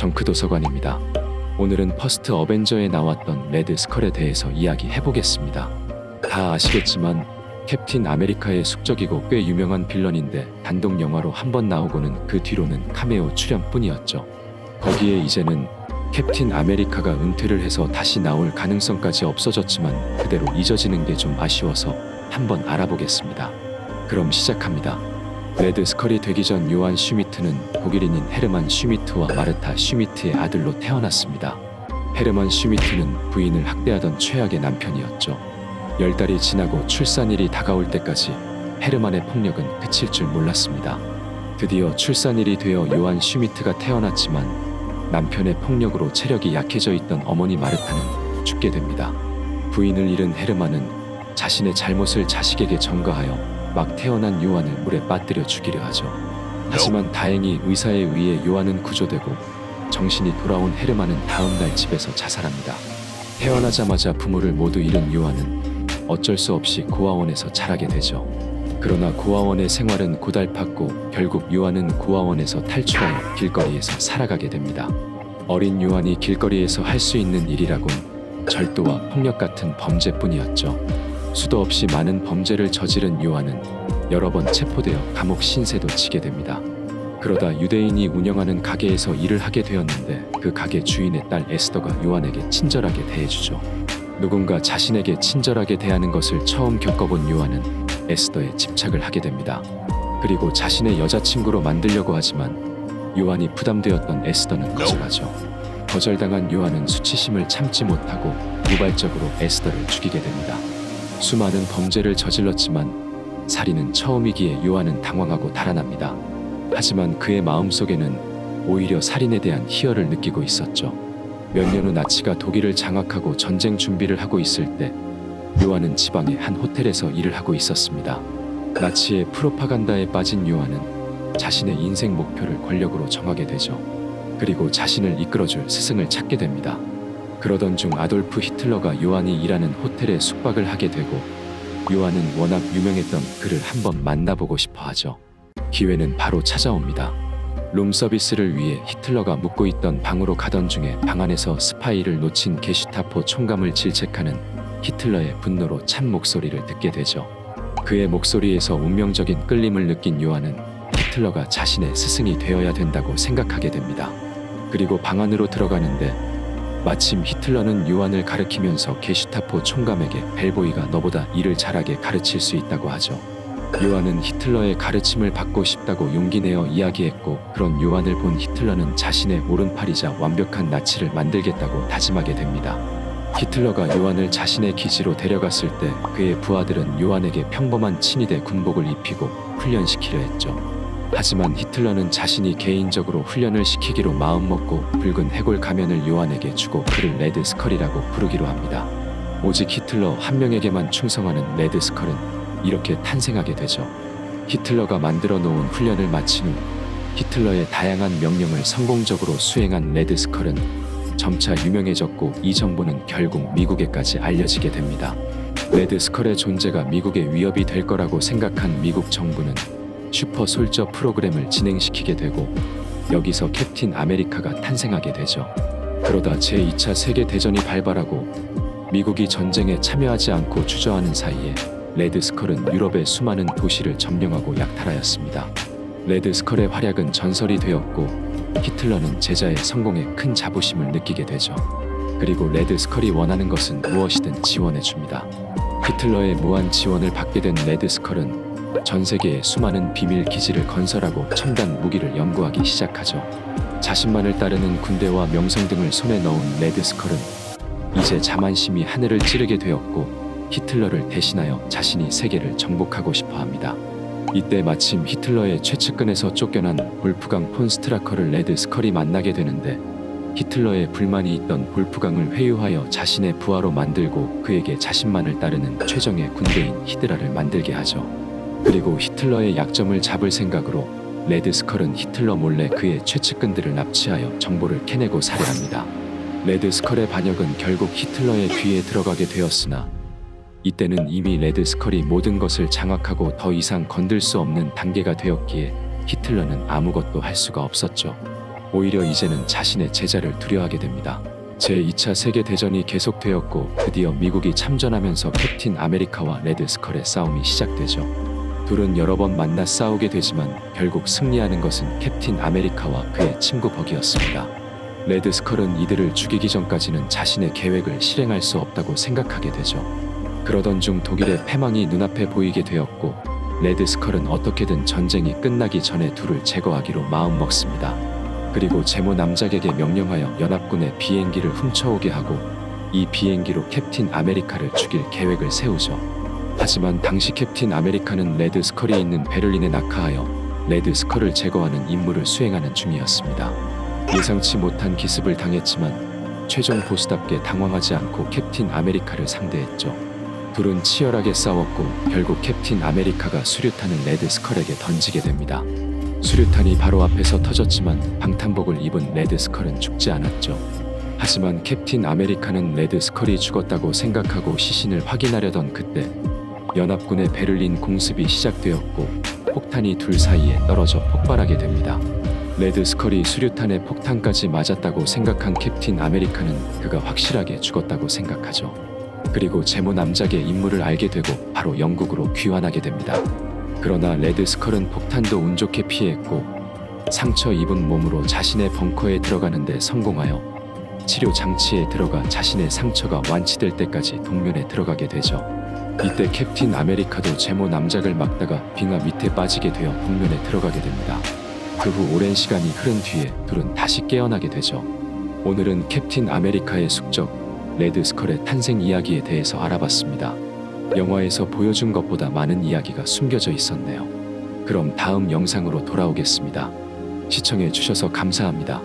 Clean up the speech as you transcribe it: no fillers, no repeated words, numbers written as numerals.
정크 도서관입니다. 오늘은 퍼스트 어벤져에 나왔던 레드 스컬에 대해서 이야기해보겠습니다. 다 아시겠지만 캡틴 아메리카의 숙적이고 꽤 유명한 빌런인데 단독 영화로 한 번 나오고는 그 뒤로는 카메오 출연뿐이었죠. 거기에 이제는 캡틴 아메리카가 은퇴를 해서 다시 나올 가능성까지 없어졌지만 그대로 잊어지는 게 좀 아쉬워서 한번 알아보겠습니다. 그럼 시작합니다. 레드 스컬이 되기 전 요한 슈미트는 독일인인 헤르만 슈미트와 마르타 슈미트의 아들로 태어났습니다. 헤르만 슈미트는 부인을 학대하던 최악의 남편이었죠. 10달이 지나고 출산일이 다가올 때까지 헤르만의 폭력은 그칠 줄 몰랐습니다. 드디어 출산일이 되어 요한 슈미트가 태어났지만 남편의 폭력으로 체력이 약해져 있던 어머니 마르타는 죽게 됩니다. 부인을 잃은 헤르만은 자신의 잘못을 자식에게 전가하여 막 태어난 요한을 물에 빠뜨려 죽이려 하죠. 하지만 다행히 의사에 의해 요한은 구조되고 정신이 돌아온 헤르만은 다음 날 집에서 자살합니다. 태어나자마자 부모를 모두 잃은 요한은 어쩔 수 없이 고아원에서 자라게 되죠. 그러나 고아원의 생활은 고달팠고 결국 요한은 고아원에서 탈출하여 길거리에서 살아가게 됩니다. 어린 요한이 길거리에서 할 수 있는 일이라곤 절도와 폭력 같은 범죄뿐이었죠. 수도 없이 많은 범죄를 저지른 요한은 여러 번 체포되어 감옥 신세도 지게 됩니다. 그러다 유대인이 운영하는 가게에서 일을 하게 되었는데 그 가게 주인의 딸 에스더가 요한에게 친절하게 대해주죠. 누군가 자신에게 친절하게 대하는 것을 처음 겪어본 요한은 에스더에 집착을 하게 됩니다. 그리고 자신의 여자친구로 만들려고 하지만 요한이 부담되었던 에스더는 거절하죠. 거절당한 요한은 수치심을 참지 못하고 우발적으로 에스더를 죽이게 됩니다. 수많은 범죄를 저질렀지만 살인은 처음이기에 요한은 당황하고 달아납니다. 하지만 그의 마음속에는 오히려 살인에 대한 희열을 느끼고 있었죠. 몇 년 후 나치가 독일을 장악하고 전쟁 준비를 하고 있을 때 요한은 지방의 한 호텔에서 일을 하고 있었습니다. 나치의 프로파간다에 빠진 요한은 자신의 인생 목표를 권력으로 정하게 되죠. 그리고 자신을 이끌어줄 스승을 찾게 됩니다. 그러던 중 아돌프 히틀러가 요한이 일하는 호텔에 숙박을 하게 되고 요한은 워낙 유명했던 그를 한번 만나보고 싶어 하죠. 기회는 바로 찾아옵니다. 룸서비스를 위해 히틀러가 묵고 있던 방으로 가던 중에 방 안에서 스파이를 놓친 게슈타포 총감을 질책하는 히틀러의 분노로 찬 목소리를 듣게 되죠. 그의 목소리에서 운명적인 끌림을 느낀 요한은 히틀러가 자신의 스승이 되어야 된다고 생각하게 됩니다. 그리고 방 안으로 들어가는데 마침 히틀러는 요한을 가리키면서 게슈타포 총감에게 벨보이가 너보다 일을 잘하게 가르칠 수 있다고 하죠. 요한은 히틀러의 가르침을 받고 싶다고 용기내어 이야기했고 그런 요한을 본 히틀러는 자신의 오른팔이자 완벽한 나치를 만들겠다고 다짐하게 됩니다. 히틀러가 요한을 자신의 기지로 데려갔을 때 그의 부하들은 요한에게 평범한 친위대 군복을 입히고 훈련시키려 했죠. 하지만 히틀러는 자신이 개인적으로 훈련을 시키기로 마음먹고 붉은 해골 가면을 요한에게 주고 그를 레드 스컬이라고 부르기로 합니다. 오직 히틀러 한 명에게만 충성하는 레드 스컬은 이렇게 탄생하게 되죠. 히틀러가 만들어 놓은 훈련을 마친 후 히틀러의 다양한 명령을 성공적으로 수행한 레드 스컬은 점차 유명해졌고 이 정보는 결국 미국에까지 알려지게 됩니다. 레드 스컬의 존재가 미국의 위협이 될 거라고 생각한 미국 정부는 슈퍼 솔저 프로그램을 진행시키게 되고 여기서 캡틴 아메리카가 탄생하게 되죠. 그러다 제2차 세계대전이 발발하고 미국이 전쟁에 참여하지 않고 주저하는 사이에 레드 스컬은 유럽의 수많은 도시를 점령하고 약탈하였습니다. 레드 스컬의 활약은 전설이 되었고 히틀러는 제자의 성공에 큰 자부심을 느끼게 되죠. 그리고 레드 스컬이 원하는 것은 무엇이든 지원해줍니다. 히틀러의 무한 지원을 받게 된 레드 스컬은 전 세계에 수많은 비밀 기지를 건설하고 첨단 무기를 연구하기 시작하죠. 자신만을 따르는 군대와 명성 등을 손에 넣은 레드 스컬은 이제 자만심이 하늘을 찌르게 되었고 히틀러를 대신하여 자신이 세계를 정복하고 싶어 합니다. 이때 마침 히틀러의 최측근에서 쫓겨난 볼프강 폰 스트라커를 레드 스컬이 만나게 되는데 히틀러의 불만이 있던 볼프강을 회유하여 자신의 부하로 만들고 그에게 자신만을 따르는 최정예 군대인 히드라를 만들게 하죠. 그리고 히틀러의 약점을 잡을 생각으로 레드 스컬은 히틀러 몰래 그의 최측근들을 납치하여 정보를 캐내고 살해합니다. 레드 스컬의 반역은 결국 히틀러의 귀에 들어가게 되었으나 이때는 이미 레드 스컬이 모든 것을 장악하고 더 이상 건들 수 없는 단계가 되었기에 히틀러는 아무것도 할 수가 없었죠. 오히려 이제는 자신의 제자를 두려워하게 됩니다. 제2차 세계대전이 계속되었고 드디어 미국이 참전하면서 캡틴 아메리카와 레드 스컬의 싸움이 시작되죠. 둘은 여러 번 만나 싸우게 되지만 결국 승리하는 것은 캡틴 아메리카와 그의 친구 버기였습니다. 레드 스컬은 이들을 죽이기 전까지는 자신의 계획을 실행할 수 없다고 생각하게 되죠. 그러던 중 독일의 패망이 눈앞에 보이게 되었고 레드 스컬은 어떻게든 전쟁이 끝나기 전에 둘을 제거하기로 마음먹습니다. 그리고 제모 남작에게 명령하여 연합군의 비행기를 훔쳐오게 하고 이 비행기로 캡틴 아메리카를 죽일 계획을 세우죠. 하지만 당시 캡틴 아메리카는 레드 스컬이 있는 베를린에 낙하하여 레드 스컬을 제거하는 임무를 수행하는 중이었습니다. 예상치 못한 기습을 당했지만 최종 보스답게 당황하지 않고 캡틴 아메리카를 상대했죠. 둘은 치열하게 싸웠고 결국 캡틴 아메리카가 수류탄을 레드 스컬에게 던지게 됩니다. 수류탄이 바로 앞에서 터졌지만 방탄복을 입은 레드 스컬은 죽지 않았죠. 하지만 캡틴 아메리카는 레드 스컬이 죽었다고 생각하고 시신을 확인하려던 그때 연합군의 베를린 공습이 시작되었고 폭탄이 둘 사이에 떨어져 폭발하게 됩니다. 레드 스컬이 수류탄에 폭탄까지 맞았다고 생각한 캡틴 아메리카는 그가 확실하게 죽었다고 생각하죠. 그리고 제모 남작의 임무를 알게 되고 바로 영국으로 귀환하게 됩니다. 그러나 레드 스컬은 폭탄도 운 좋게 피했고 상처 입은 몸으로 자신의 벙커에 들어가는데 성공하여 치료 장치에 들어가 자신의 상처가 완치될 때까지 동면에 들어가게 되죠. 이때 캡틴 아메리카도 제모 남작을 막다가 빙하 밑에 빠지게 되어 동면에 들어가게 됩니다. 그 후 오랜 시간이 흐른 뒤에 둘은 다시 깨어나게 되죠. 오늘은 캡틴 아메리카의 숙적 레드 스컬의 탄생 이야기에 대해서 알아봤습니다. 영화에서 보여준 것보다 많은 이야기가 숨겨져 있었네요. 그럼 다음 영상으로 돌아오겠습니다. 시청해 주셔서 감사합니다.